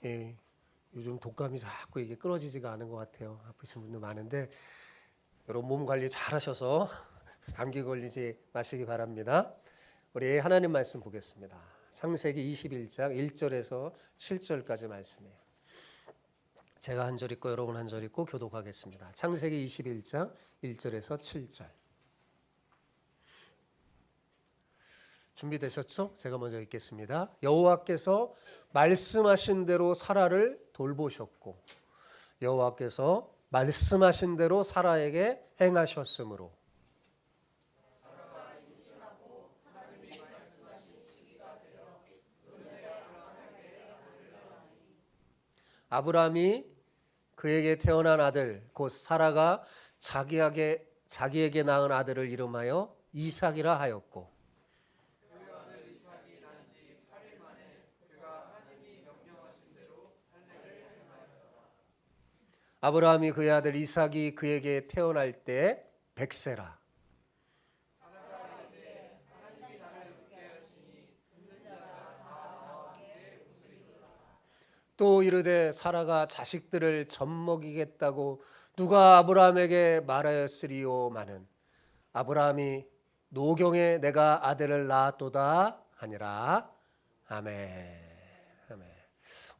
예, 요즘 독감이 자꾸 이게 끊어지지가 않은 것 같아요. 아프신 분들 많은데 여러분 몸 관리 잘 하셔서 감기 걸리지 마시기 바랍니다. 우리 하나님 말씀 보겠습니다. 창세기 21장 1절에서 7절까지 말씀이에요. 제가 한 절 읽고 여러분 한 절 읽고 교독하겠습니다. 창세기 21장 1절에서 7절. 준비되셨죠? 제가 먼저 읽겠습니다. 여호와께서 말씀하신 대로 사라를 돌보셨고 여호와께서 말씀하신 대로 사라에게 행하셨으므로 아브라함이 그에게 태어난 아들 곧 사라가 자기에게 낳은 아들을 이름하여 이삭이라 하였고 아브라함이 그의 아들 이삭이 그에게 태어날 때 100세라. 또 이르되 사라가 자식들을 젖먹이겠다고 누가 아브라함에게 말하였으리요마는 아브라함이 노경에 내가 아들을 낳았도다 하니라. 아멘. 아멘.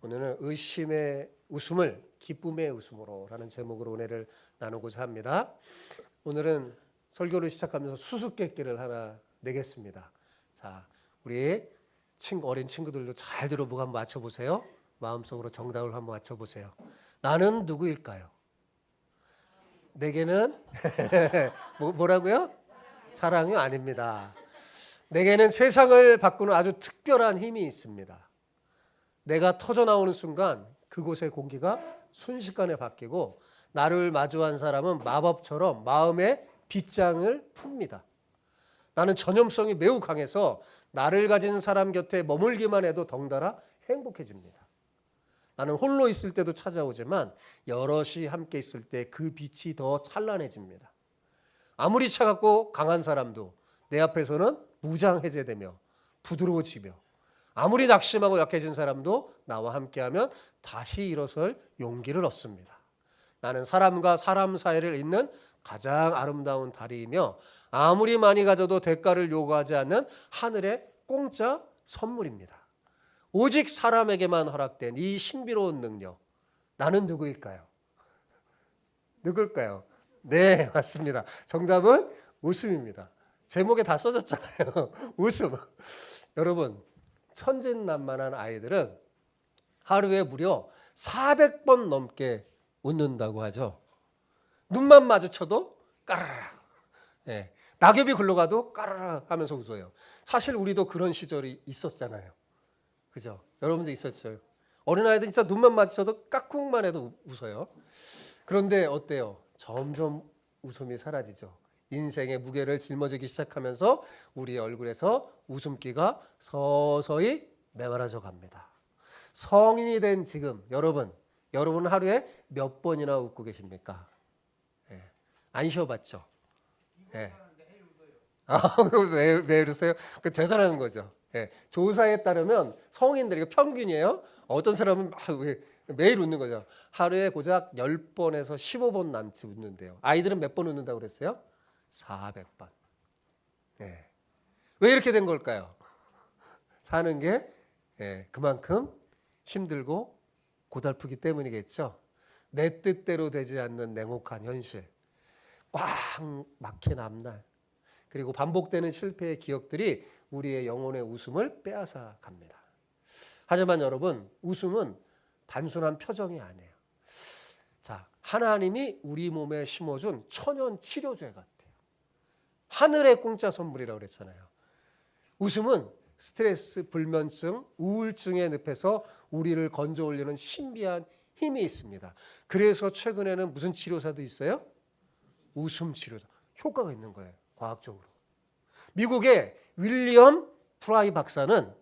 오늘은 의심의 웃음을 기쁨의 웃음으로 라는 제목으로 은혜를 나누고자 합니다. 오늘은 설교를 시작하면서 수수께끼를 하나 내겠습니다. 자, 우리 어린 친구들도 잘 들어보고 한번 맞춰보세요. 마음속으로 정답을 한번 맞춰보세요. 나는 누구일까요? 내게는 뭐라고요? 사랑이 아닙니다. 내게는 세상을 바꾸는 아주 특별한 힘이 있습니다. 내가 터져나오는 순간 그곳의 공기가 순식간에 바뀌고 나를 마주한 사람은 마법처럼 마음의 빗장을 풉니다. 나는 전염성이 매우 강해서 나를 가진 사람 곁에 머물기만 해도 덩달아 행복해집니다. 나는 홀로 있을 때도 찾아오지만 여럿이 함께 있을 때 그 빛이 더 찬란해집니다. 아무리 차갑고 강한 사람도 내 앞에서는 무장해제되며 부드러워지며 아무리 낙심하고 약해진 사람도 나와 함께하면 다시 일어설 용기를 얻습니다. 나는 사람과 사람 사이를 잇는 가장 아름다운 다리이며 아무리 많이 가져도 대가를 요구하지 않는 하늘의 공짜 선물입니다. 오직 사람에게만 허락된 이 신비로운 능력, 나는 누구일까요? 누굴까요? 네, 맞습니다. 정답은 웃음입니다. 제목에 다 써졌잖아요. 웃음. 여러분, 천진난만한 아이들은 하루에 무려 400번 넘게 웃는다고 하죠. 눈만 마주쳐도 까르르. 네. 낙엽이 굴러가도 까르르 하면서 웃어요. 사실 우리도 그런 시절이 있었잖아요. 그죠? 여러분도 있었죠. 어린아이들 진짜 눈만 마주쳐도 까꿍만 해도 웃어요. 그런데 어때요? 점점 웃음이 사라지죠. 인생의 무게를 짊어지기 시작하면서 우리 얼굴에서 웃음기가 서서히 메마라져 갑니다. 성인이 된 지금 여러분 하루에 몇 번이나 웃고 계십니까? 예. 안 쉬어봤죠? 예. 왜 이러세요? 그 대단한 거죠. 예. 조사에 따르면 성인들, 이거 평균이에요. 어떤 사람은 매일 웃는 거죠. 하루에 고작 10번에서 15번 남짓 웃는데요. 아이들은 몇 번 웃는다고 그랬어요? 400번. 예. 왜 이렇게 된 걸까요? 사는 게 그만큼 힘들고 고달프기 때문이겠죠. 내 뜻대로 되지 않는 냉혹한 현실, 꽉 막힌 앞날, 그리고 반복되는 실패의 기억들이 우리의 영혼의 웃음을 빼앗아 갑니다. 하지만 여러분, 웃음은 단순한 표정이 아니에요. 자, 하나님이 우리 몸에 심어준 천연 치료제 같아요. 하늘의 공짜 선물이라고 그랬잖아요. 웃음은 스트레스, 불면증, 우울증의 늪에서 우리를 건져 올리는 신비한 힘이 있습니다. 그래서 최근에는 무슨 치료사도 있어요? 웃음 치료사. 효과가 있는 거예요. 과학적으로. 미국의 윌리엄 프라이 박사는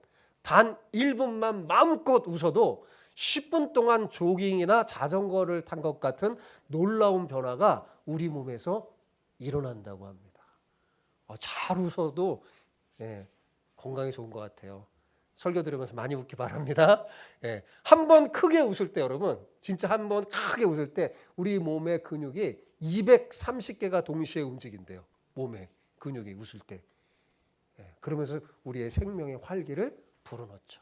단 1분만 마음껏 웃어도 10분 동안 조깅이나 자전거를 탄 것 같은 놀라운 변화가 우리 몸에서 일어난다고 합니다. 잘 웃어도 건강에 좋은 것 같아요. 설교 들으면서 많이 웃기 바랍니다. 예, 한 번 크게 웃을 때 여러분, 진짜 한 번 크게 웃을 때 우리 몸의 근육이 230개가 동시에 움직인대요. 몸의 근육이 웃을 때. 예, 그러면서 우리의 생명의 활기를 불어넣죠.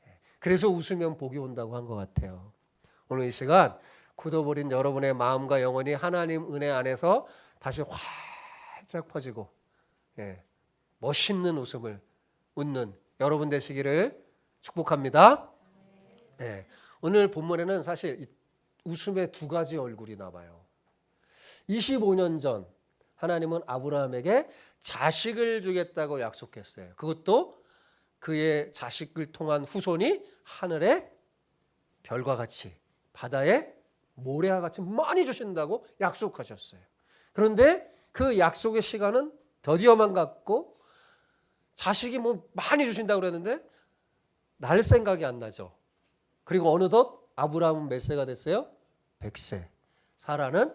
예, 그래서 웃으면 복이 온다고 한 것 같아요. 오늘 이 시간 굳어버린 여러분의 마음과 영혼이 하나님 은혜 안에서 다시 활짝 퍼지고, 예, 멋있는 웃음을 웃는 여러분 되시기를 축복합니다. 네, 오늘 본문에는 사실 웃음의 두 가지 얼굴이 나와요. 25년 전 하나님은 아브라함에게 자식을 주겠다고 약속했어요. 그것도 그의 자식을 통한 후손이 하늘의 별과 같이 바다의 모래와 같이 많이 주신다고 약속하셨어요. 그런데 그 약속의 시간은 더디어만 갔고 자식이 뭐 많이 주신다고 그랬는데 날 생각이 안 나죠. 그리고 어느덧 아브라함은 몇 세가 됐어요? 100세. 사라는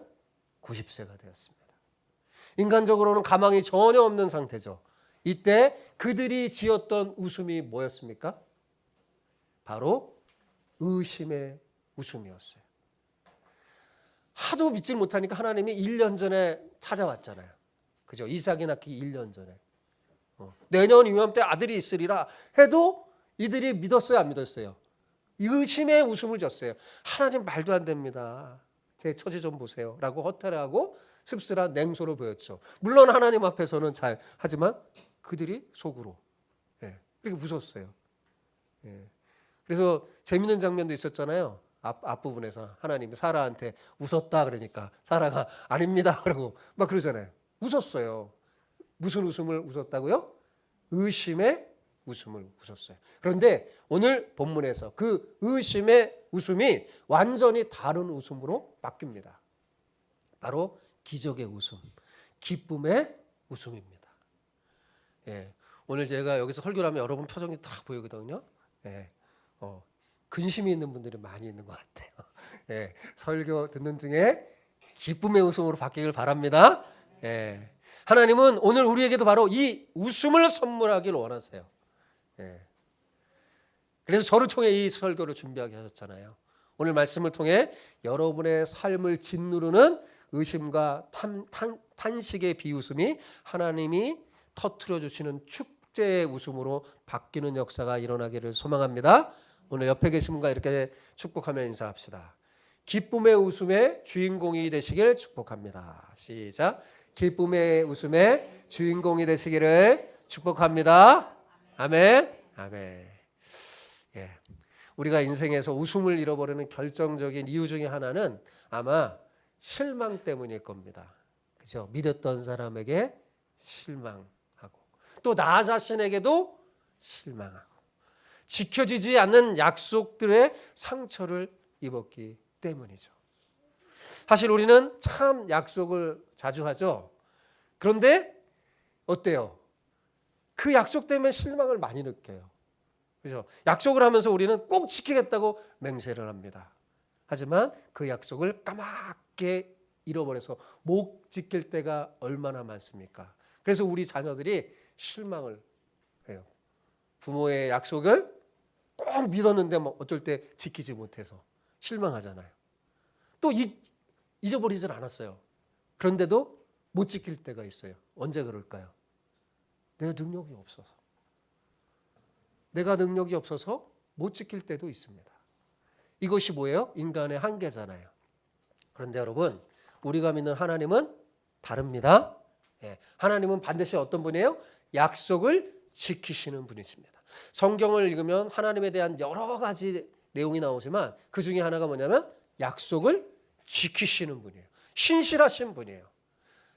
90세가 되었습니다. 인간적으로는 가망이 전혀 없는 상태죠. 이때 그들이 지었던 웃음이 뭐였습니까? 바로 의심의 웃음이었어요. 하도 믿지 못하니까 하나님이 1년 전에 찾아왔잖아요. 그죠? 이삭이 낳기 1년 전에. 내년 이맘때 아들이 있으리라 해도 이들이 믿었어요, 안 믿었어요? 의심의 웃음을 졌어요. 하나님 말도 안 됩니다. 제 처지 좀 보세요. 라고 허탈하고 씁쓸한 냉소를 보였죠. 물론 하나님 앞에서는 잘 하지만 그들이 속으로, 예, 그렇게 웃었어요. 예. 그래서 재밌는 장면도 있었잖아요. 앞부분에서 하나님이 사라한테 웃었다 그러니까 사라가 아닙니다 그러고 막 그러잖아요. 웃었어요. 무슨 웃음을 웃었다고요? 의심의 웃음을 웃었어요. 그런데 오늘 본문에서 그 의심의 웃음이 완전히 다른 웃음으로 바뀝니다. 바로 기적의 웃음, 기쁨의 웃음입니다. 예, 오늘 제가 여기서 설교를 하면 여러분 표정이 딱 보이거든요. 예, 근심이 있는 분들이 많이 있는 것 같아요. 예, 설교 듣는 중에 기쁨의 웃음으로 바뀌길 바랍니다. 예, 하나님은 오늘 우리에게도 바로 이 웃음을 선물하기를 원하세요. 예. 그래서 저를 통해 이 설교를 준비하게 하셨잖아요. 오늘 말씀을 통해 여러분의 삶을 짓누르는 의심과 탄식의 비웃음이 하나님이 터뜨려 주시는 축제의 웃음으로 바뀌는 역사가 일어나기를 소망합니다. 오늘 옆에 계신 분과 이렇게 축복하며 인사합시다. 기쁨의 웃음의 주인공이 되시길 축복합니다. 시작. 기쁨의 웃음의 주인공이 되시기를 축복합니다. 아멘. 아멘. 예. 우리가 인생에서 웃음을 잃어버리는 결정적인 이유 중에 하나는 아마 실망 때문일 겁니다. 그죠? 믿었던 사람에게 실망하고 또 나 자신에게도 실망하고 지켜지지 않는 약속들의 상처를 입었기 때문이죠. 사실 우리는 참 약속을 자주 하죠. 그런데 어때요? 그 약속 때문에 실망을 많이 느껴요. 그죠? 약속을 하면서 우리는 꼭 지키겠다고 맹세를 합니다. 하지만 그 약속을 까맣게 잃어버려서 못 지킬 때가 얼마나 많습니까? 그래서 우리 자녀들이 실망을 해요. 부모의 약속을 꼭 믿었는데 뭐 어쩔 때 지키지 못해서 실망하잖아요. 또 잊어버리질 않았어요. 그런데도 못 지킬 때가 있어요. 언제 그럴까요? 내가 능력이 없어서. 내가 능력이 없어서 못 지킬 때도 있습니다. 이것이 뭐예요? 인간의 한계잖아요. 그런데 여러분, 우리가 믿는 하나님은 다릅니다. 예, 하나님은 반드시 어떤 분이에요? 약속을 지키시는 분이십니다. 성경을 읽으면 하나님에 대한 여러 가지 내용이 나오지만 그 중에 하나가 뭐냐면 약속을 지키시는 분이에요. 신실하신 분이에요.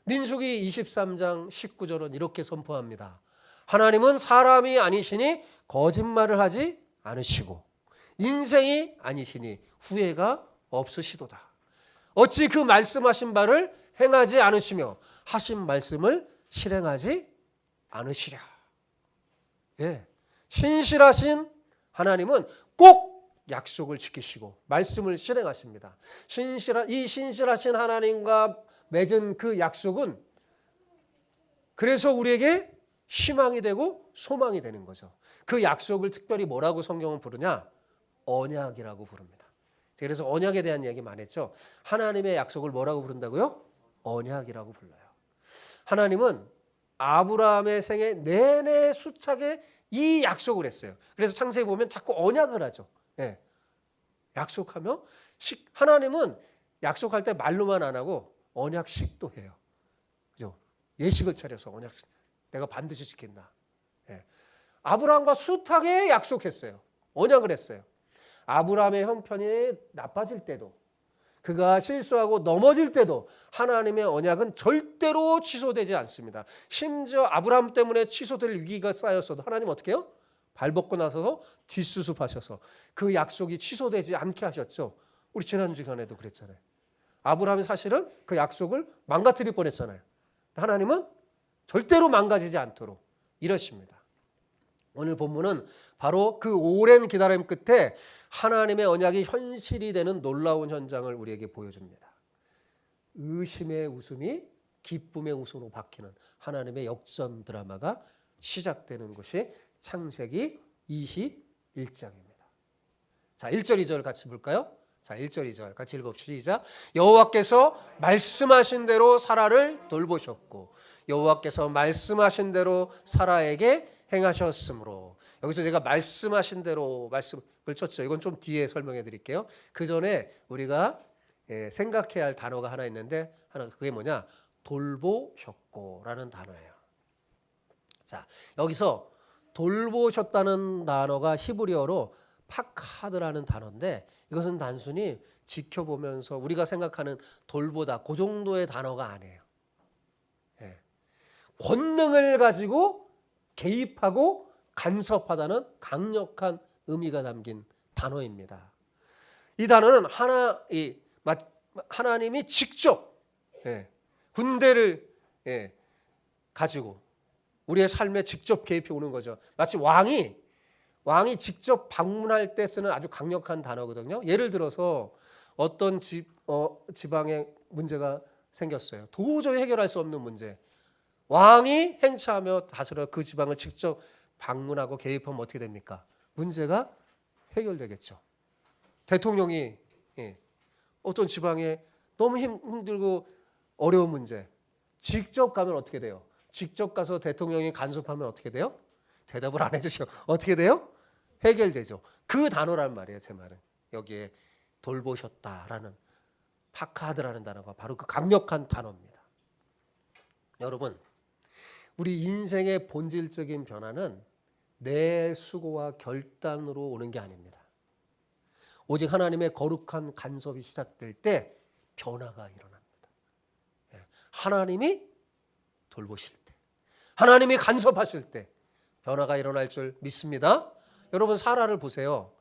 민수기 23장 19절은 이렇게 선포합니다. 하나님은 사람이 아니시니 거짓말을 하지 않으시고 인생이 아니시니 후회가 없으시도다. 어찌 그 말씀하신 바를 행하지 않으시며 하신 말씀을 실행하지 않으시랴. 예, 신실하신 하나님은 꼭 약속을 지키시고 말씀을 실행하십니다. 이 신실하신 하나님과 맺은 그 약속은 그래서 우리에게 희망이 되고 소망이 되는 거죠. 그 약속을 특별히 뭐라고 성경은 부르냐? 언약이라고 부릅니다. 그래서 언약에 대한 이야기 많이 했죠. 하나님의 약속을 뭐라고 부른다고요? 언약이라고 불러요. 하나님은 아브라함의 생애 내내 수차게 이 약속을 했어요. 그래서 창세기 보면 자꾸 언약을 하죠. 예. 약속하며 하나님은 약속할 때 말로만 안 하고 언약식도 해요. 그죠? 예식을 차려서 언약식 내가 반드시 지킨다. 예. 아브라함과 숱하게 약속했어요. 언약을 했어요. 아브라함의 형편이 나빠질 때도 그가 실수하고 넘어질 때도 하나님의 언약은 절대로 취소되지 않습니다. 심지어 아브라함 때문에 취소될 위기가 쌓였어도 하나님 어떻게 해요? 발벗고 나서서 뒷수습하셔서 그 약속이 취소되지 않게 하셨죠. 우리 지난 시간에도 그랬잖아요. 아브라함이 사실은 그 약속을 망가뜨릴 뻔했잖아요. 하나님은 절대로 망가지지 않도록 이러십니다. 오늘 본문은 바로 그 오랜 기다림 끝에 하나님의 언약이 현실이 되는 놀라운 현장을 우리에게 보여줍니다. 의심의 웃음이 기쁨의 웃음으로 바뀌는 하나님의 역전 드라마가 시작되는 것이 창세기 21장입니다. 자, 1절 2절 같이 볼까요? 자, 1절 2절 같이 읽읍시다. 여호와께서 말씀하신 대로 사라를 돌보셨고 여호와께서 말씀하신 대로 사라에게 행하셨으므로. 여기서 제가 말씀하신 대로 말씀을 쳤죠. 이건 좀 뒤에 설명해 드릴게요. 그 전에 우리가 생각해야 할 단어가 하나 있는데 그게 뭐냐? 돌보셨고라는 단어예요. 자, 여기서 돌보셨다는 단어가 히브리어로 파카드라는 단어인데 이것은 단순히 지켜보면서 우리가 생각하는 돌보다 그 정도의 단어가 아니에요. 권능을 가지고 개입하고 간섭하다는 강력한 의미가 담긴 단어입니다. 이 단어는 하나님이 직접 군대를 가지고 우리의 삶에 직접 개입해 오는 거죠. 마치 왕이 직접 방문할 때 쓰는 아주 강력한 단어거든요. 예를 들어서 어떤 지방에 문제가 생겼어요. 도저히 해결할 수 없는 문제. 왕이 행차하며 다스려 그 지방을 직접 방문하고 개입하면 어떻게 됩니까? 문제가 해결되겠죠. 대통령이 어떤 지방에 너무 힘들고 어려운 문제 직접 가면 어떻게 돼요? 직접 가서 대통령이 간섭하면 어떻게 돼요? 대답을 안 해주셔. 어떻게 돼요? 해결되죠. 그 단어란 말이에요. 제 말은 여기에 돌보셨다라는 파카드라는 단어가 바로 그 강력한 단어입니다. 여러분, 우리 인생의 본질적인 변화는 내 수고와 결단으로 오는 게 아닙니다. 오직 하나님의 거룩한 간섭이 시작될 때 변화가 일어납니다. 하나님이 돌보실 때, 하나님이 간섭하실 때 변화가 일어날 줄 믿습니다. 여러분, 사라를 보세요.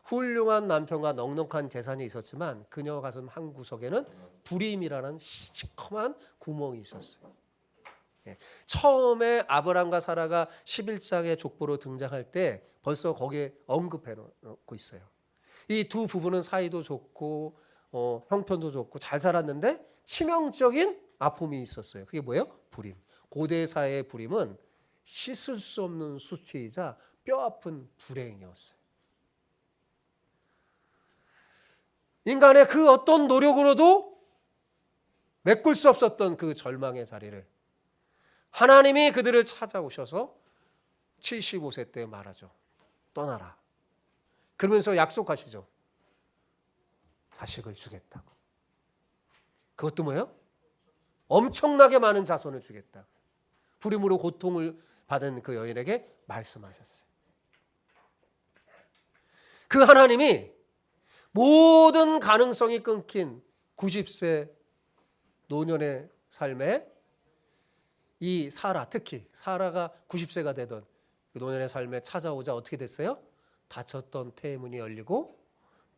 훌륭한 남편과 넉넉한 재산이 있었지만 그녀 가슴 한 구석에는 불임이라는 시커먼 구멍이 있었어요. 처음에 아브람과 사라가 11장의 족보로 등장할 때 벌써 거기에 언급해 놓고 있어요. 이 두 부부는 사이도 좋고 형편도 좋고 잘 살았는데 치명적인 아픔이 있었어요. 그게 뭐예요? 불임. 고대 사회의 불임은 씻을 수 없는 수치이자 뼈아픈 불행이었어요. 인간의 그 어떤 노력으로도 메꿀 수 없었던 그 절망의 자리를 하나님이 그들을 찾아오셔서 75세 때 말하죠. 떠나라. 그러면서 약속하시죠. 자식을 주겠다고. 그것도 뭐예요? 엄청나게 많은 자손을 주겠다. 불임으로 고통을 받은 그 여인에게 말씀하셨어요. 그 하나님이 모든 가능성이 끊긴 90세 노년의 삶에 이 사라, 특히 사라가 90세가 되던 그 노년의 삶에 찾아오자 어떻게 됐어요? 닫혔던 태문이 열리고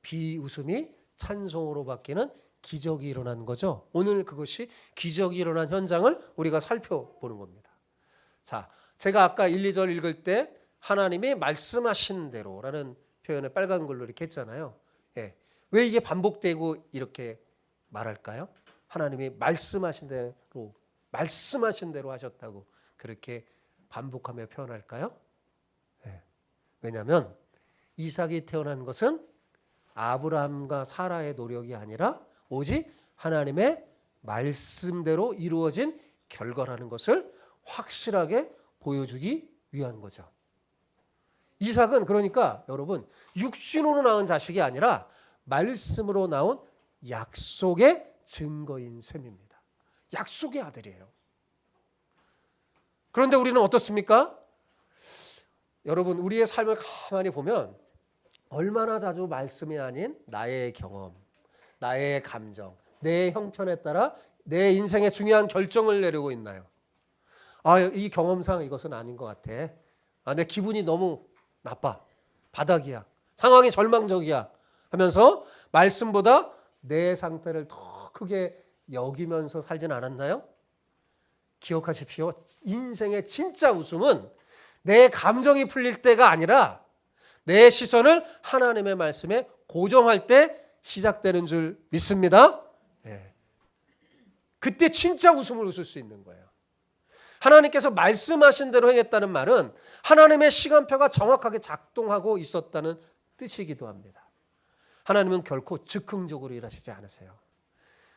비웃음이 찬송으로 바뀌는 기적이 일어난 거죠. 오늘 그것이 기적이 일어난 현장을 우리가 살펴보는 겁니다. 자, 제가 아까 1, 2절 읽을 때 하나님이 말씀하신 대로라는 표현을 빨간 글로 이렇게 했잖아요. 왜 이게 반복되고 이렇게 말할까요? 하나님이 말씀하신 대로 하셨다고 그렇게 반복하며 표현할까요? 왜냐하면 이삭이 태어난 것은 아브라함과 사라의 노력이 아니라 오직 하나님의 말씀대로 이루어진 결과라는 것을 확실하게 보여주기 위한 거죠. 이삭은 그러니까 여러분 육신으로 낳은 자식이 아니라 말씀으로 나온 약속의 증거인 셈입니다. 약속의 아들이에요. 그런데 우리는 어떻습니까? 여러분 우리의 삶을 가만히 보면 얼마나 자주 말씀이 아닌 나의 경험, 나의 감정, 내 형편에 따라 내 인생의 중요한 결정을 내리고 있나요? 이 경험상 이것은 아닌 것 같아. 내 기분이 너무 나빠. 바닥이야. 상황이 절망적이야. 하면서 말씀보다 내 상태를 더 크게 여기면서 살진 않았나요? 기억하십시오. 인생의 진짜 웃음은 내 감정이 풀릴 때가 아니라 내 시선을 하나님의 말씀에 고정할 때 시작되는 줄 믿습니다. 그때 진짜 웃음을 웃을 수 있는 거예요. 하나님께서 말씀하신 대로 행했다는 말은 하나님의 시간표가 정확하게 작동하고 있었다는 뜻이기도 합니다. 하나님은 결코 즉흥적으로 일하시지 않으세요.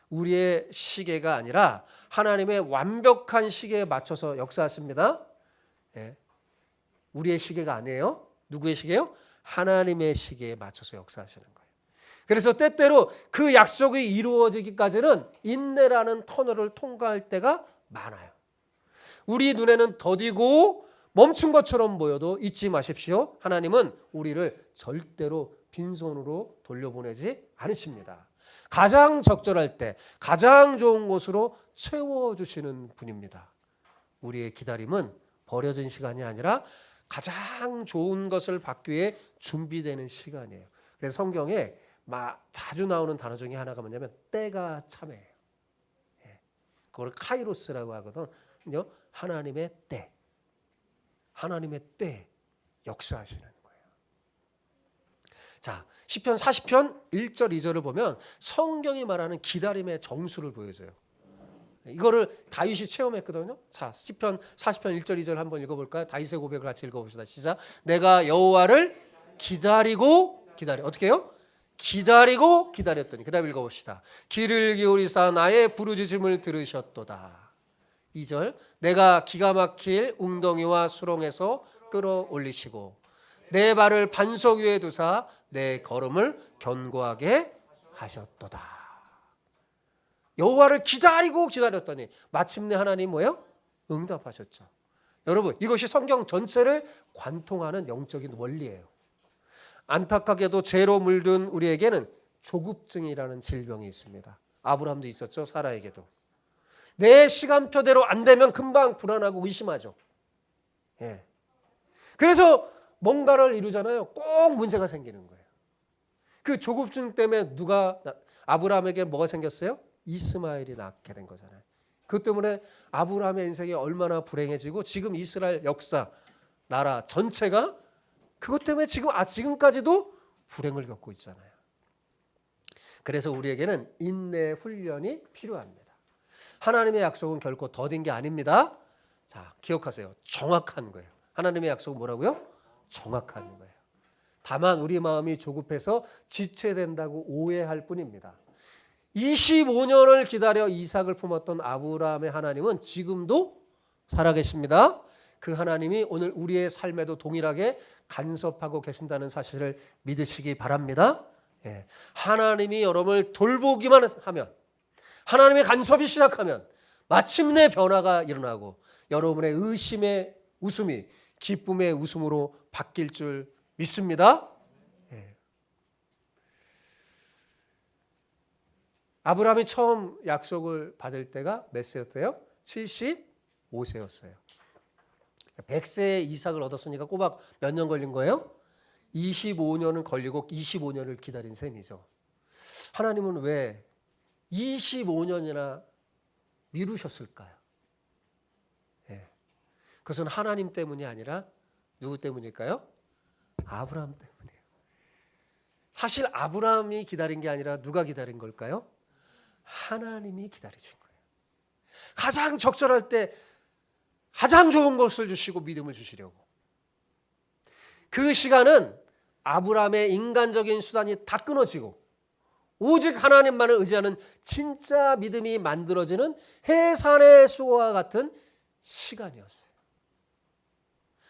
우리의 시계가 아니라 하나님의 완벽한 시계에 맞춰서 역사하십니다. 우리의 시계가 아니에요. 누구의 시계요? 하나님의 시계에 맞춰서 역사하시는 거예요. 그래서 때때로 그 약속이 이루어지기까지는 인내라는 터널을 통과할 때가 많아요. 우리 눈에는 더디고 멈춘 것처럼 보여도 잊지 마십시오. 하나님은 우리를 절대로 빈손으로 돌려보내지 않으십니다. 가장 적절할 때 가장 좋은 곳으로 채워주시는 분입니다. 우리의 기다림은 버려진 시간이 아니라 가장 좋은 것을 받기 위해 준비되는 시간이에요. 그래서 성경에 자주 나오는 단어 중에 하나가 뭐냐면 때가 참해요. 그걸 카이로스라고 하거든요. 하나님의 때. 하나님의 때 역사하시는 거예요. 자, 시편 40편 1절 2절을 보면 성경이 말하는 기다림의 정수를 보여줘요. 이거를 다윗이 체험했거든요. 자, 시편 40편 1절 2절 한번 읽어볼까요? 다윗의 고백을 같이 읽어봅시다. 시작. 내가 여호와를 기다리고 어떻게 해요? 기다리고 기다렸더니. 그 다음 읽어봅시다. 귀를 기울이사 나의 부르짖음을 들으셨도다. 2절. 내가 기가 막힐 웅덩이와 수렁에서 끌어올리시고 내 발을 반석 위에 두사 내 걸음을 견고하게 하셨도다. 여호와를 기다리고 기다렸더니 마침내 하나님 뭐예요? 응답하셨죠. 여러분 이것이 성경 전체를 관통하는 영적인 원리예요. 안타깝게도 죄로 물든 우리에게는 조급증이라는 질병이 있습니다. 아브라함도 있었죠. 사라에게도. 내 시간표대로 안 되면 금방 불안하고 의심하죠. 그래서 뭔가를 이루잖아요. 꼭 문제가 생기는 거예요. 그 조급증 때문에 아브라함에게 뭐가 생겼어요? 이스마엘이 낳게 된 거잖아요. 그것 때문에 아브라함의 인생이 얼마나 불행해지고 지금 이스라엘 역사 나라 전체가 그것 때문에 지금까지도 불행을 겪고 있잖아요. 그래서 우리에게는 인내 훈련이 필요합니다. 하나님의 약속은 결코 더딘 게 아닙니다. 자, 기억하세요. 정확한 거예요. 하나님의 약속은 뭐라고요? 정확한 거예요. 다만 우리 마음이 조급해서 지체된다고 오해할 뿐입니다. 25년을 기다려 이삭을 품었던 아브라함의 하나님은 지금도 살아계십니다. 그 하나님이 오늘 우리의 삶에도 동일하게 간섭하고 계신다는 사실을 믿으시기 바랍니다. 하나님이 여러분을 돌보기만 하면, 하나님의 간섭이 시작하면 마침내 변화가 일어나고 여러분의 의심의 웃음이 기쁨의 웃음으로 바뀔 줄 믿습니다. 아브라함이 처음 약속을 받을 때가 몇 세였대요? 75세였어요. 100세에 이삭을 얻었으니까 꼬박 몇 년 걸린 거예요? 25년은 걸리고 25년을 기다린 셈이죠. 하나님은 왜 25년이나 미루셨을까요? 그것은 하나님 때문이 아니라 누구 때문일까요? 아브라함 때문이에요. 사실 아브라함이 기다린 게 아니라 누가 기다린 걸까요? 하나님이 기다리신 거예요. 가장 적절할 때 가장 좋은 것을 주시고 믿음을 주시려고. 그 시간은 아브라함의 인간적인 수단이 다 끊어지고 오직 하나님만을 의지하는 진짜 믿음이 만들어지는 해산의 수고와 같은 시간이었어요.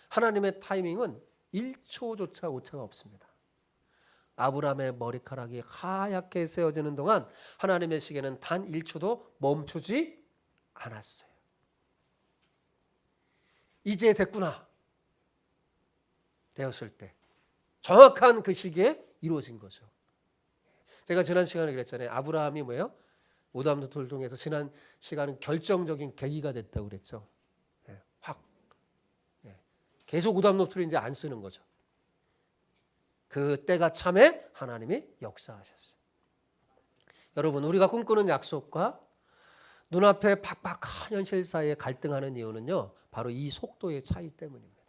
하나님의 타이밍은 1초조차 오차가 없습니다. 아브라함의 머리카락이 하얗게 세워지는 동안 하나님의 시계는 단 1초도 멈추지 않았어요. 이제 됐구나 되었을 때 정확한 그 시기에 이루어진 거죠. 제가 지난 시간에 그랬잖아요. 아브라함이 뭐예요? 오담노트를 통해서 지난 시간은 결정적인 계기가 됐다고 그랬죠. 확 계속 오담노트를 이제 안 쓰는 거죠. 그 때가 참에 하나님이 역사하셨어요. 여러분, 우리가 꿈꾸는 약속과 눈앞의 팍팍한 현실 사이에 갈등하는 이유는요, 바로 이 속도의 차이 때문입니다.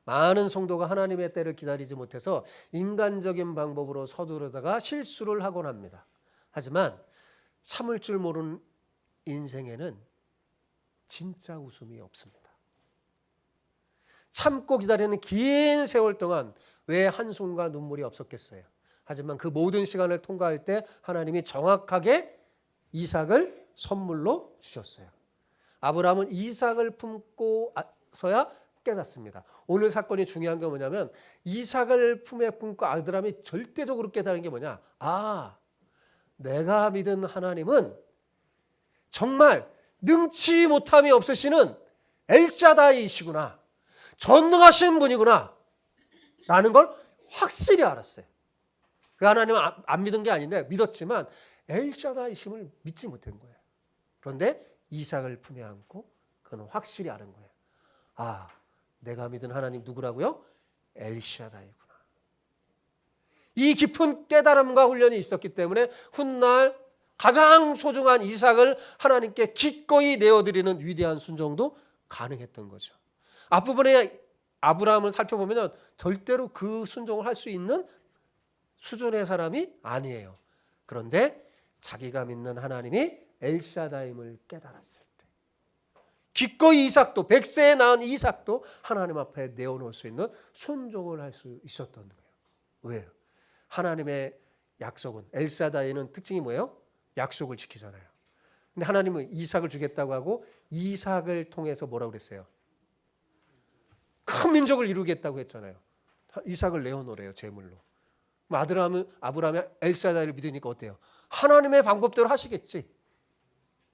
많은 성도가 하나님의 때를 기다리지 못해서 인간적인 방법으로 서두르다가 실수를 하곤 합니다. 하지만 참을 줄 모르는 인생에는 진짜 웃음이 없습니다. 참고 기다리는 긴 세월 동안 왜 한숨과 눈물이 없었겠어요? 하지만 그 모든 시간을 통과할 때 하나님이 정확하게 이삭을 선물로 주셨어요. 아브라함은 이삭을 품고서야 깨닫습니다. 오늘 사건이 중요한 게 뭐냐면 이삭을 품에 품고 아브라함이 절대적으로 깨달은 게 뭐냐? 아, 내가 믿은 하나님은 정말 능치 못함이 없으시는 엘샤다이시구나. 전능하신 분이구나. 라는 걸 확실히 알았어요. 그 하나님은 안 믿은 게 아닌데 믿었지만 엘샤다이심을 믿지 못한 거예요. 그런데 이삭을 품에 안고 그는 확실히 아는 거예요. 아, 내가 믿은 하나님 누구라고요? 엘샤다이구나. 이 깊은 깨달음과 훈련이 있었기 때문에 훗날 가장 소중한 이삭을 하나님께 기꺼이 내어드리는 위대한 순종도 가능했던 거죠. 앞부분에 아브라함을 살펴보면 절대로 그 순종을 할 수 있는 수준의 사람이 아니에요. 그런데 자기가 믿는 하나님이 엘샤다임을 깨달았을 때 기꺼이 이삭도 100세에 낳은 이삭도 하나님 앞에 내어놓을 수 있는 순종을 할 수 있었던 거예요. 왜요? 하나님의 약속은 엘샤다임은 특징이 뭐예요? 약속을 지키잖아요. 근데 하나님은 이삭을 주겠다고 하고 이삭을 통해서 뭐라고 그랬어요? 큰 민족을 이루겠다고 했잖아요. 이삭을 내어놓으래요, 제물로. 아브라함이 엘사다이를 믿으니까 어때요? 하나님의 방법대로 하시겠지.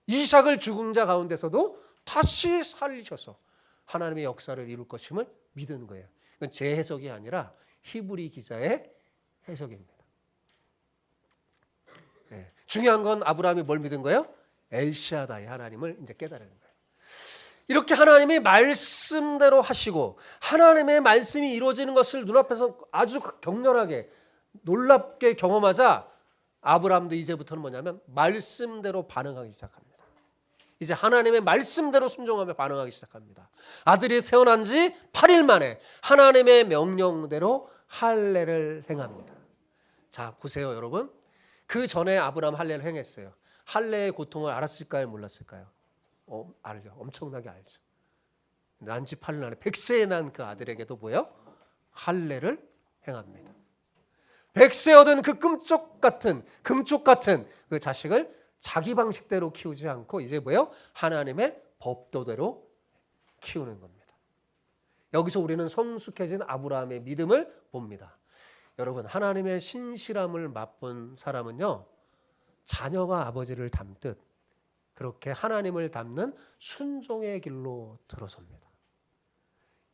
이삭을 죽은 자 가운데서도 다시 살리셔서 하나님의 역사를 이룰 것임을 믿은 거예요. 이건 제 해석이 아니라 히브리 기자의 해석입니다. 네. 중요한 건 아브라함이 뭘 믿은 거예요? 엘샤다이 하나님을 이제 깨달은 거예요. 이렇게 하나님이 말씀대로 하시고 하나님의 말씀이 이루어지는 것을 눈앞에서 아주 격렬하게 놀랍게 경험하자 아브라함도 이제부터는 뭐냐면 말씀대로 반응하기 시작합니다. 이제 하나님의 말씀대로 순종하며 반응하기 시작합니다. 아들이 태어난 지 8일 만에 하나님의 명령대로 할례를 행합니다. 자, 보세요, 여러분. 그 전에 아브라함 할례를 행했어요. 할례의 고통을 알았을까요? 몰랐을까요? 알죠. 엄청나게 알죠. 난 지 8일 안에 100세에 난 그 아들에게도 뭐예요? 할례를 행합니다. 100세 얻은 그 금쪽 같은 그 자식을 자기 방식대로 키우지 않고 이제 뭐예요? 하나님의 법도대로 키우는 겁니다. 여기서 우리는 성숙해진 아브라함의 믿음을 봅니다. 여러분, 하나님의 신실함을 맛본 사람은요, 자녀가 아버지를 닮듯 그렇게 하나님을 닮는 순종의 길로 들어섭니다.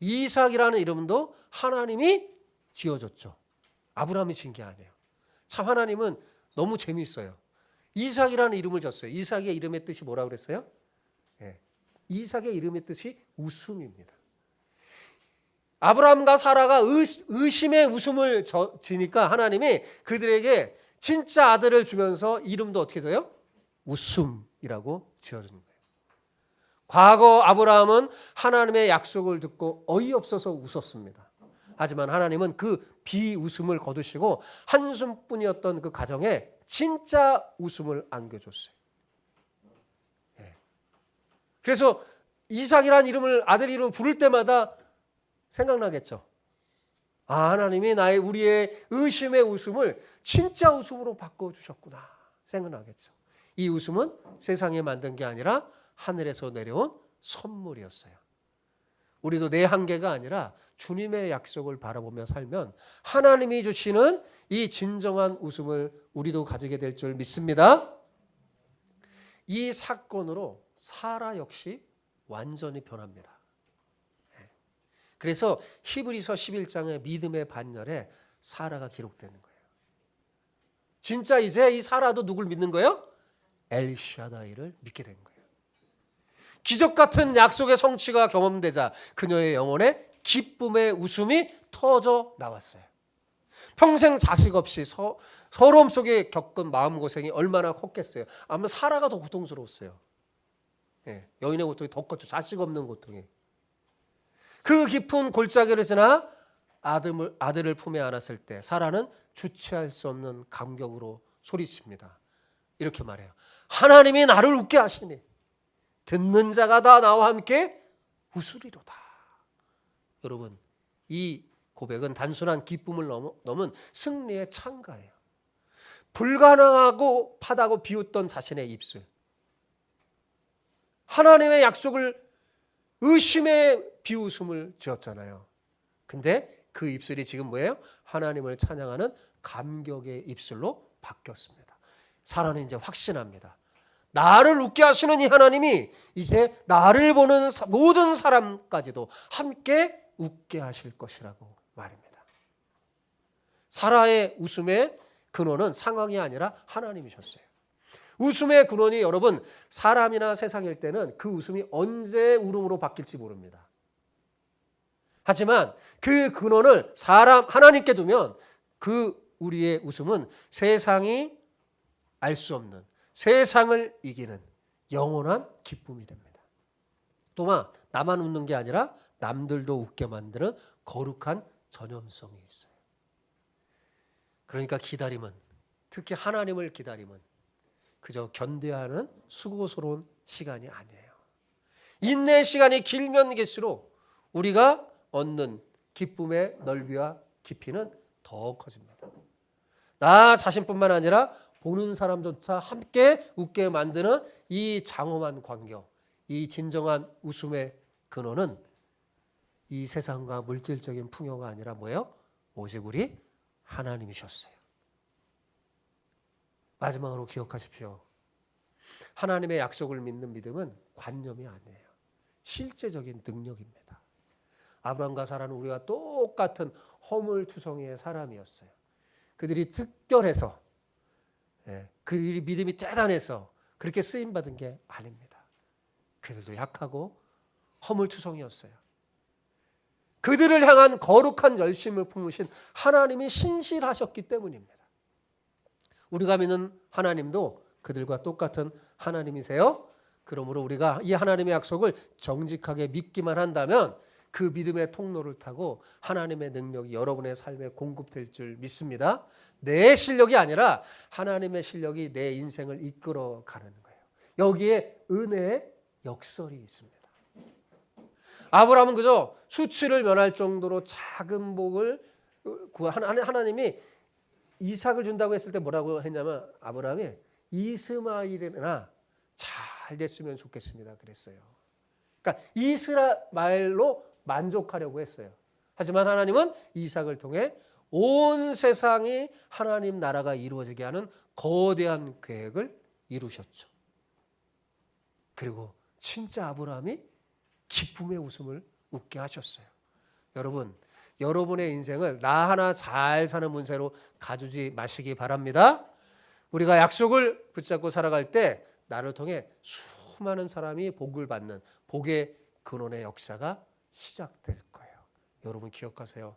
이삭이라는 이름도 하나님이 지어줬죠. 아브라함이 지은 게 아니에요. 참 하나님은 너무 재미있어요. 이삭이라는 이름을 줬어요. 이삭의 이름의 뜻이 뭐라고 그랬어요? 네. 이삭의 이름의 뜻이 웃음입니다. 아브라함과 사라가 의심의 웃음을 지니까 하나님이 그들에게 진짜 아들을 주면서 이름도 어떻게 줘요? 웃음이라고 지어주는 거예요. 과거 아브라함은 하나님의 약속을 듣고 어이없어서 웃었습니다. 하지만 하나님은 그 비웃음을 거두시고 한숨뿐이었던 그 가정에 진짜 웃음을 안겨줬어요. 네. 그래서 이삭이라는 이름을 아들 이름을 부를 때마다 생각나겠죠. 하나님이 우리의 의심의 웃음을 진짜 웃음으로 바꿔주셨구나 생각나겠죠. 이 웃음은 세상에 만든 게 아니라 하늘에서 내려온 선물이었어요. 우리도 내 한계가 아니라 주님의 약속을 바라보며 살면 하나님이 주시는 이 진정한 웃음을 우리도 가지게 될 줄 믿습니다. 이 사건으로 사라 역시 완전히 변합니다. 그래서 히브리서 11장의 믿음의 반열에 사라가 기록되는 거예요. 진짜 이제 이 사라도 누굴 믿는 거예요? 엘샤다이를 믿게 된 거예요. 기적 같은 약속의 성취가 경험되자 그녀의 영혼에 기쁨의 웃음이 터져 나왔어요. 평생 자식 없이 서러움 속에 겪은 마음고생이 얼마나 컸겠어요. 아마 사라가 더 고통스러웠어요. 여인의 고통이 더 컸죠. 자식 없는 고통이. 그 깊은 골짜기를 지나 아들을 품에 안았을 때 사라는 주체할 수 없는 감격으로 소리칩니다. 이렇게 말해요. 하나님이 나를 웃게 하시니 듣는 자가 다 나와 함께 웃으리로다. 여러분, 이 고백은 단순한 기쁨을 넘은 승리의 찬가예요. 불가능하고 파다고 비웃던 자신의 입술, 하나님의 약속을 의심의 비웃음을 지었잖아요. 근데 그 입술이 지금 뭐예요? 하나님을 찬양하는 감격의 입술로 바뀌었습니다. 사라는 이제 확신합니다. 나를 웃게 하시는 이 하나님이 이제 나를 보는 모든 사람까지도 함께 웃게 하실 것이라고 말입니다. 사라의 웃음의 근원은 상황이 아니라 하나님이셨어요. 웃음의 근원이 여러분 사람이나 세상일 때는 그 웃음이 언제 울음으로 바뀔지 모릅니다. 하지만 그 근원을 하나님께 두면 그 우리의 웃음은 세상이 알 수 없는, 세상을 이기는 영원한 기쁨이 됩니다. 또한 나만 웃는 게 아니라 남들도 웃게 만드는 거룩한 전염성이 있어요. 그러니까 기다림은, 특히 하나님을 기다림은 그저 견뎌야 하는 수고스러운 시간이 아니에요. 인내의 시간이 길면 길수록 우리가 얻는 기쁨의 넓이와 깊이는 더 커집니다. 나 자신뿐만 아니라 보는 사람조차 함께 웃게 만드는 이 장엄한 광경, 이 진정한 웃음의 근원은 이 세상과 물질적인 풍요가 아니라 뭐예요? 오직 우리 하나님이셨어요. 마지막으로 기억하십시오. 하나님의 약속을 믿는 믿음은 관념이 아니에요. 실제적인 능력입니다. 아브라함과 사라는 우리와 똑같은 허물투성이의 사람이었어요. 그들이 특별해서, 그들이 믿음이 대단해서 그렇게 쓰임받은 게 아닙니다. 그들도 약하고 허물투성이었어요. 그들을 향한 거룩한 열심을 품으신 하나님이 신실하셨기 때문입니다. 우리가 믿는 하나님도 그들과 똑같은 하나님이세요. 그러므로 우리가 이 하나님의 약속을 정직하게 믿기만 한다면 그 믿음의 통로를 타고 하나님의 능력이 여러분의 삶에 공급될 줄 믿습니다. 내 실력이 아니라 하나님의 실력이 내 인생을 이끌어가는 거예요. 여기에 은혜의 역설이 있습니다. 아브라함은 그저 수치를 면할 정도로 작은 복을 하나님이 이삭을 준다고 했을 때 뭐라고 했냐면 아브라함이 이스마엘이나 잘 됐으면 좋겠습니다 그랬어요. 그러니까 이스라엘로 만족하려고 했어요. 하지만 하나님은 이삭을 통해 온 세상이 하나님 나라가 이루어지게 하는 거대한 계획을 이루셨죠. 그리고 진짜 아브라함이 기쁨의 웃음을 웃게 하셨어요. 여러분, 여러분의 인생을 나 하나 잘 사는 문제로 가두지 마시기 바랍니다. 우리가 약속을 붙잡고 살아갈 때 나를 통해 수많은 사람이 복을 받는 복의 근원의 역사가 시작될 거예요. 여러분 기억하세요.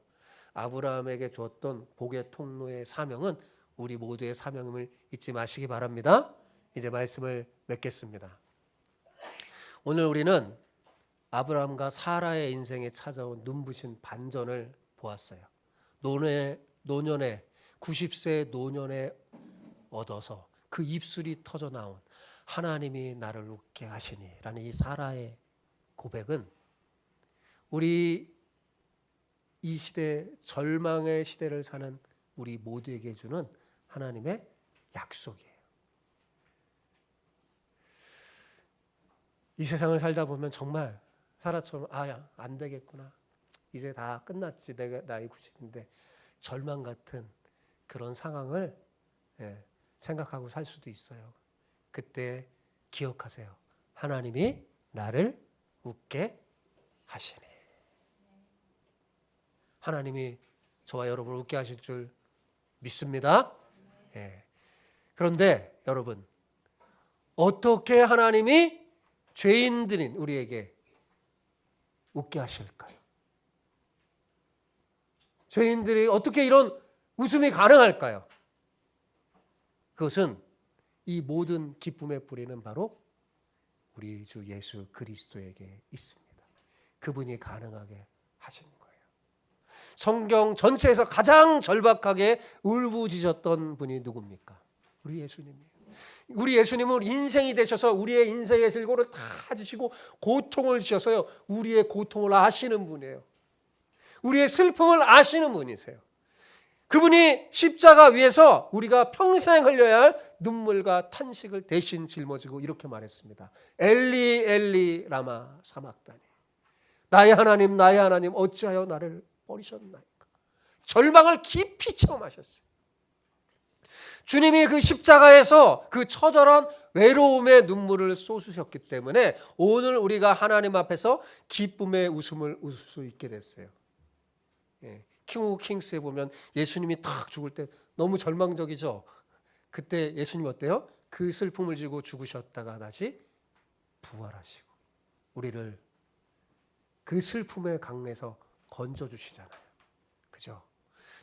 아브라함에게 주었던 복의 통로의 사명은 우리 모두의 사명임을 잊지 마시기 바랍니다. 이제 말씀을 맺겠습니다. 오늘 우리는 아브라함과 사라의 인생에 찾아온 눈부신 반전을 보았어요. 노년에 90세의 노년에 얻어서 그 입술이 터져 나온 하나님이 나를 웃게 하시니라는 이 사라의 고백은 우리 이 시대, 절망의 시대를 사는 우리 모두에게 주는 하나님의 약속이에요. 이 세상을 살다 보면 정말 사라처럼 안 되겠구나, 이제 다 끝났지, 내가 나이 90인데, 절망 같은 그런 상황을 생각하고 살 수도 있어요. 그때 기억하세요. 하나님이 나를 웃게 하시네. 하나님이 저와 여러분을 웃게 하실 줄 믿습니다. 그런데 여러분, 어떻게 하나님이 죄인들인 우리에게 웃게 하실까요? 죄인들이 어떻게 이런 웃음이 가능할까요? 그것은 이 모든 기쁨의 뿌리는 바로 우리 주 예수 그리스도에게 있습니다. 그분이 가능하게 하신 거예요. 성경 전체에서 가장 절박하게 울부짖었던 분이 누굽니까? 우리 예수님이에요. 우리 예수님은 인생이 되셔서 우리의 인생의 질고를 다 지시고 고통을 지셔서요, 우리의 고통을 아시는 분이에요. 우리의 슬픔을 아시는 분이세요. 그분이 십자가 위에서 우리가 평생 흘려야 할 눈물과 탄식을 대신 짊어지고 이렇게 말했습니다. 엘리 엘리 라마 사막다니, 나의 하나님 어찌하여 나를 버리셨나이까. 절망을 깊이 체험하셨어요. 주님이 그 십자가에서 그 처절한 외로움의 눈물을 쏟으셨기 때문에 오늘 우리가 하나님 앞에서 기쁨의 웃음을 웃을 수 있게 됐어요. 킹 오브 킹스에 보면 예수님이 탁 죽을 때 너무 절망적이죠. 그때 예수님 어때요? 그 슬픔을 지고 죽으셨다가 다시 부활하시고 우리를 그 슬픔의 강에서 건져주시잖아요. 그죠?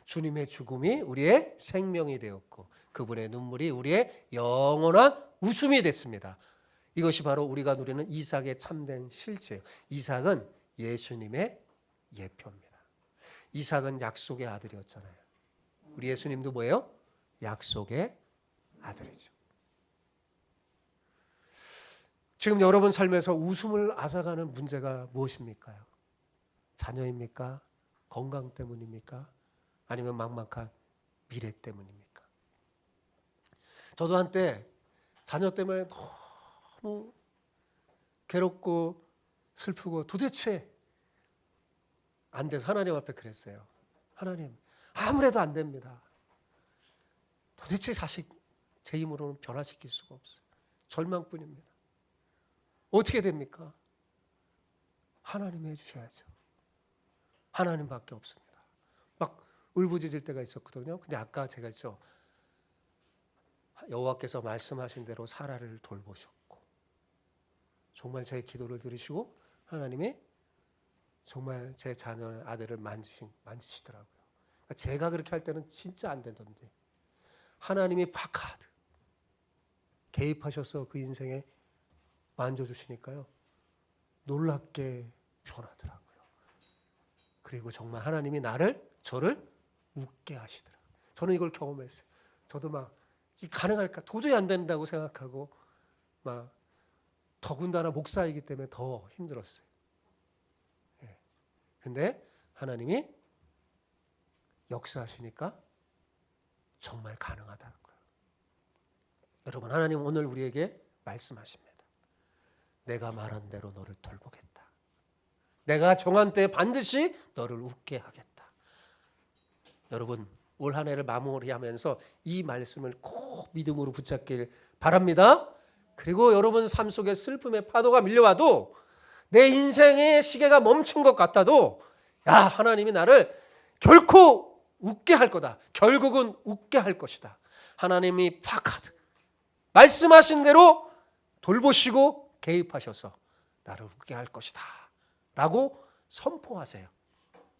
주님의 죽음이 우리의 생명이 되었고 그분의 눈물이 우리의 영원한 웃음이 됐습니다. 이것이 바로 우리가 누리는 이삭의 참된 실체예요. 이삭은 예수님의 예표입니다. 이삭은 약속의 아들이었잖아요. 우리 예수님도 뭐예요? 약속의 아들이죠. 지금 여러분 삶에서 웃음을 앗아가는 문제가 무엇입니까? 자녀입니까? 건강 때문입니까? 아니면 막막한 미래 때문입니까? 저도 한때 자녀 때문에 너무 괴롭고 슬프고 도대체 안 돼서 하나님 앞에 그랬어요. 하나님, 아무래도 안 됩니다. 도대체 자식 제 힘으로는 변화시킬 수가 없어요. 절망뿐입니다. 어떻게 됩니까? 하나님이 해주셔야죠. 하나님밖에 없습니다. 막 울부짖을 때가 있었거든요. 근데 아까 제가 했죠. 여호와께서 말씀하신 대로 사라를 돌보셨고 정말 제 기도를 들으시고 하나님이 정말 제 자녀 아들을 만지시더라고요. 그러니까 제가 그렇게 할 때는 진짜 안 되던데 하나님이 파카드 개입하셔서 그 인생에 만져주시니까요 놀랍게 변하더라고요. 그리고 정말 하나님이 저를 웃게 하시더라고요. 저는 이걸 경험했어요. 저도 막 이 가능할까 도저히 안 된다고 생각하고 막 더군다나 목사이기 때문에 더 힘들었어요. 근데 하나님이 역사하시니까 정말 가능하다고요. 여러분, 하나님 오늘 우리에게 말씀하십니다. 내가 말한 대로 너를 돌보겠다. 내가 정한 때에 반드시 너를 웃게 하겠다. 여러분, 올 한 해를 마무리하면서 이 말씀을 꼭 믿음으로 붙잡길 바랍니다. 그리고 여러분 삶 속에 슬픔의 파도가 밀려와도 내 인생의 시계가 멈춘 것 같아도 하나님이 나를 결코 웃게 할 거다. 결국은 웃게 할 것이다. 하나님이 파카드 말씀하신 대로 돌보시고 개입하셔서 나를 웃게 할 것이다 라고 선포하세요.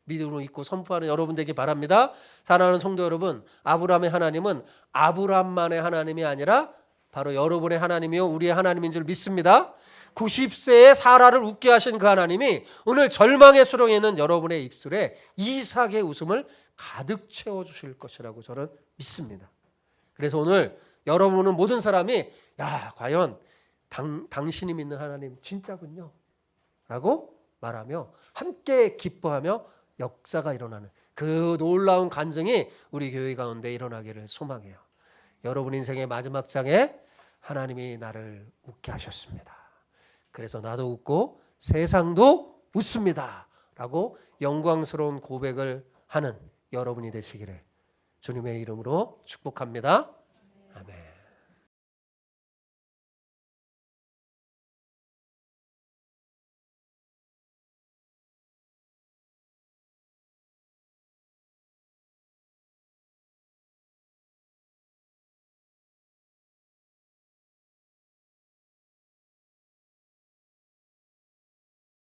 믿음으로 믿고 선포하는 여러분 되기 바랍니다. 사랑하는 성도 여러분, 아브라함의 하나님은 아브라함만의 하나님이 아니라 바로 여러분의 하나님이요 우리의 하나님인 줄 믿습니다. 90세에 사라를 웃게 하신 그 하나님이 오늘 절망의 수렁에 있는 여러분의 입술에 이삭의 웃음을 가득 채워주실 것이라고 저는 믿습니다. 그래서 오늘 여러분은 모든 사람이 과연 당신이 믿는 하나님 진짜군요 라고 말하며 함께 기뻐하며 역사가 일어나는 그 놀라운 간증이 우리 교회 가운데 일어나기를 소망해요. 여러분 인생의 마지막 장에 하나님이 나를 웃게 하셨습니다. 그래서 나도 웃고 세상도 웃습니다 라고 영광스러운 고백을 하는 여러분이 되시기를 주님의 이름으로 축복합니다. 아멘.